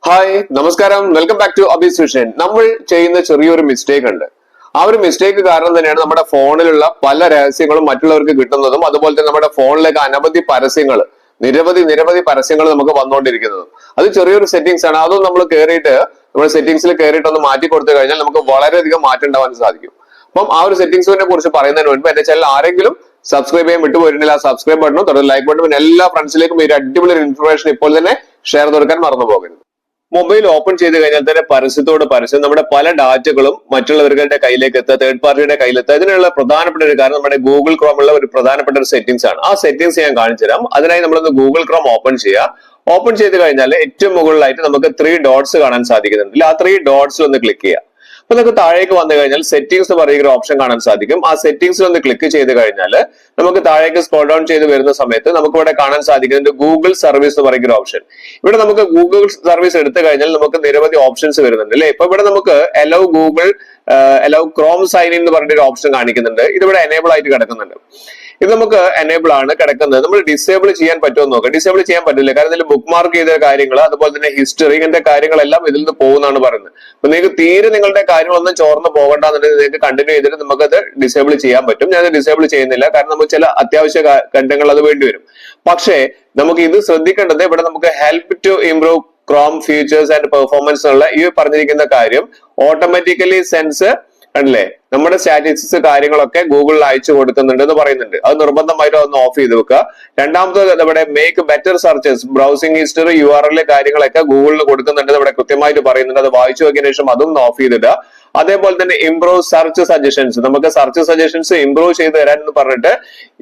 Hi നമസ്കാരം, welcome back to അബീസ് vision. നമ്മൾ ചെയ്യുന്ന ചെറിയൊരു മിസ്റ്റേക്ക് ഉണ്ട്. ആ ഒരു മിസ്റ്റേക്ക് കാരണം തന്നെയാണ് നമ്മുടെ ഫോണിലുള്ള പല രഹസ്യങ്ങളും മറ്റുള്ളവർക്ക് കിട്ടുന്നതും അതുപോലെ തന്നെ നമ്മുടെ ഫോണിലേക്ക് അനവധി പരസ്യങ്ങൾ, നിരവധി പരസ്യങ്ങൾ നമുക്ക് വന്നുകൊണ്ടിരിക്കുന്നതും. അത് ചെറിയൊരു സെറ്റിംഗ്സ് ആണ്. അതും നമ്മൾ കയറിയിട്ട് നമ്മുടെ സെറ്റിംഗ്സിൽ കയറിയിട്ട് ഒന്ന് മാറ്റി കൊടുത്തു കഴിഞ്ഞാൽ നമുക്ക് വളരെയധികം മാറ്റം ഉണ്ടാവാൻ സാധിക്കും. അപ്പം ആ ഒരു സെറ്റിംഗ്സിനെ കുറിച്ച് പറയുന്നതിന് മുൻപ് എന്റെ ചാനൽ ആരെങ്കിലും സബ്സ്ക്രൈബ് ചെയ്യാൻ വിട്ടുപോയിട്ടുണ്ടെങ്കിൽ ആ സബ്സ്ക്രൈബ് ബട്ടണും തുടർന്ന് ലൈക്ക് ബട്ടണും പിന്നെ എല്ലാ ഫ്രണ്ട്സിലേക്കും ഈ അടിപൊളി ഇൻഫർമേഷൻ ഇപ്പോൾ തന്നെ ഷെയർ കൊടുക്കാൻ മറന്നു പോകരുത്. മൊബൈൽ ഓപ്പൺ ചെയ്ത് കഴിഞ്ഞാൽ തന്നെ പരസ്യത്തോട് പരസ്യം നമ്മുടെ പല ഡാറ്റകളും മറ്റുള്ളവരുടെ കയ്യിലേക്ക് എത്തുക, തേർഡ് പാർട്ടിയുടെ കയ്യിലെത്തുക. ഇതിനുള്ള പ്രധാനപ്പെട്ട ഒരു കാരണം നമ്മുടെ ഗൂഗിൾ ക്രോമുള്ള ഒരു പ്രധാനപ്പെട്ട ഒരു സെറ്റിംഗ്സ് ആണ്. ആ സെറ്റിംഗ്സ് ഞാൻ കാണിച്ചു തരാം. അതിനായി നമ്മളൊന്ന് ഗൂഗിൾ ക്രോം ഓപ്പൺ ചെയ്യുക. ഓപ്പൺ ചെയ്ത് കഴിഞ്ഞാൽ ഏറ്റവും മുകളിലായിട്ട് നമുക്ക് 3 ഡോട്ട്സ് കാണാൻ സാധിക്കുന്നുണ്ട്. ആ 3 ഡോട്ട്സിൽ ഒന്ന് ക്ലിക്ക് ചെയ്യുക. അപ്പൊ നമുക്ക് താഴേക്ക് വന്നു കഴിഞ്ഞാൽ സെറ്റിംഗ്സ് എന്ന് പറയുന്ന ഒരു ഓപ്ഷൻ കാണാൻ സാധിക്കും. ആ സെറ്റിംഗ്സിൽ ഒന്ന് ക്ലിക്ക് ചെയ്ത് കഴിഞ്ഞാൽ നമുക്ക് താഴേക്ക് സ്ക്രോൾ ഡൗൺ ചെയ്ത് വരുന്ന സമയത്ത് നമുക്ക് ഇവിടെ കാണാൻ സാധിക്കുന്നുണ്ട് ഗൂഗിൾ സർവീസ് എന്ന് പറയുന്ന ഒരു ഓപ്ഷൻ. ഇവിടെ നമുക്ക് ഗൂഗിൾ സർവീസ് എടുത്തു കഴിഞ്ഞാൽ നമുക്ക് നിരവധി ഓപ്ഷൻസ് വരുന്നുണ്ട് അല്ലെ. ഇപ്പൊ ഇവിടെ നമുക്ക് Allo Google Allo Chrome sign in എന്ന് പറഞ്ഞ ഒരു ഓപ്ഷൻ കാണിക്കുന്നുണ്ട്. ഇതിവിടെ എനേബിൾ ആയിട്ട് കിടക്കുന്നുണ്ട്. ഇത് നമുക്ക് എനേബിൾ ആണ് കിടക്കുന്നത്. നമ്മൾ ഡിസേബിൾ ചെയ്യാൻ പറ്റുമോ നോക്കാം. ഡിസേബിൾ ചെയ്യാൻ പറ്റില്ല. കാരണം ഇതിൽ ബുക്ക് മാർക്ക് ചെയ്ത കാര്യങ്ങൾ അതുപോലെ തന്നെ ഹിസ്റ്ററി ഇങ്ങനത്തെ കാര്യങ്ങളെല്ലാം ഇതിൽ നിന്ന് പോകുന്നതാണ് പറയുന്നത്. അപ്പൊ നിങ്ങൾക്ക് തീരെ നിങ്ങളുടെ കാര്യങ്ങളൊന്നും ചോർന്ന് പോകണ്ടെന്നുണ്ടെങ്കിൽ നിങ്ങൾക്ക് കണ്ടിന്യൂ ചെയ്തിട്ട് നമുക്കത് ഡിസേബിൾ ചെയ്യാൻ പറ്റും. ഞാൻ ഡിസേബിൾ ചെയ്യുന്നില്ല, കാരണം നമുക്ക് ചില അത്യാവശ്യ ഘട്ടങ്ങൾ അത് വേണ്ടി വരും. പക്ഷേ നമുക്ക് ഇത് ശ്രദ്ധിക്കേണ്ടത് ഇവിടെ നമുക്ക് help to improve Chrome features and performance എന്നുള്ള ഈ പറഞ്ഞിരിക്കുന്ന കാര്യം ഓട്ടോമാറ്റിക്കലി സെൻസ് അല്ലേ നമ്മുടെ സ്റ്റാറ്റിസ്റ്റിക്സ് കാര്യങ്ങളൊക്കെ ഗൂഗിളിൽ അയച്ചു കൊടുക്കുന്നുണ്ട് എന്ന് പറയുന്നുണ്ട്. അത് നിർബന്ധമായിട്ട് ഒന്ന് ഓഫ് ചെയ്ത് വെക്കുക. രണ്ടാമത് നമ്മുടെ make better searches, browsing history, URL കാര്യങ്ങളൊക്കെ ഗൂഗിളിൽ കൊടുക്കുന്നുണ്ട് ഇവിടെ കൃത്യമായിട്ട് പറയുന്നുണ്ട്. അത് വായിച്ചു നോക്കിയതിനു ശേഷം അതും ഓഫ് ചെയ്തിടുക. അതേപോലെ തന്നെ ഇംപ്രൂവ് സെർച്ച് സജഷൻസ്, നമുക്ക് സെർച്ച് സജഷൻസ് ഇംപ്രൂവ് ചെയ്ത് തരാൻ എന്ന് പറഞ്ഞിട്ട്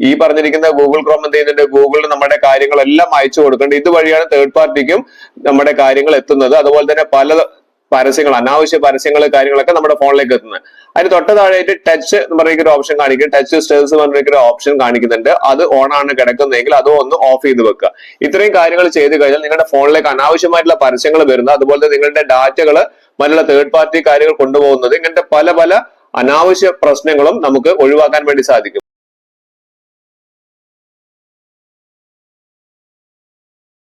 ഈ പറഞ്ഞിരിക്കുന്ന ഗൂഗിൾ ക്രോം എന്ത് ചെയ്യുന്നുണ്ട്, ഗൂഗിളിൽ നമ്മുടെ കാര്യങ്ങളെല്ലാം അയച്ചു കൊടുക്കുന്നുണ്ട്. ഇതുവഴിയാണ് തേർഡ് പാർട്ടിക്കും നമ്മുടെ കാര്യങ്ങൾ എത്തുന്നത്. അതുപോലെ തന്നെ പല പരസ്യങ്ങൾ, അനാവശ്യ പരസ്യങ്ങൾ കാര്യങ്ങളൊക്കെ നമ്മുടെ ഫോണിലേക്ക് എത്തുന്നത്. അതിന് തൊട്ട് താഴെയായിട്ട് ടച്ച് എന്ന് പറയുന്ന ഒരു ഓപ്ഷൻ കാണിക്കും. ടച്ച് സ്റ്റേഴ്സ് എന്ന് പറയുന്ന ഒരു ഓപ്ഷൻ കാണിക്കുന്നുണ്ട്. അത് ഓൺ ആണ് കിടക്കുന്നതെങ്കിൽ അതും ഒന്ന് ഓഫ് ചെയ്ത് വെക്കുക. ഇത്രയും കാര്യങ്ങൾ ചെയ്ത് കഴിഞ്ഞാൽ നിങ്ങളുടെ ഫോണിലേക്ക് അനാവശ്യമായിട്ടുള്ള പരസ്യങ്ങൾ വരുന്നത്, അതുപോലെ തന്നെ നിങ്ങളുടെ ഡാറ്റകൾ മറ്റുള്ള തേർഡ് പാർട്ടി കാര്യങ്ങൾ കൊണ്ടുപോകുന്നത്, ഇങ്ങനത്തെ പല അനാവശ്യ പ്രശ്നങ്ങളും നമുക്ക് ഒഴിവാക്കാൻ വേണ്ടി സാധിക്കും.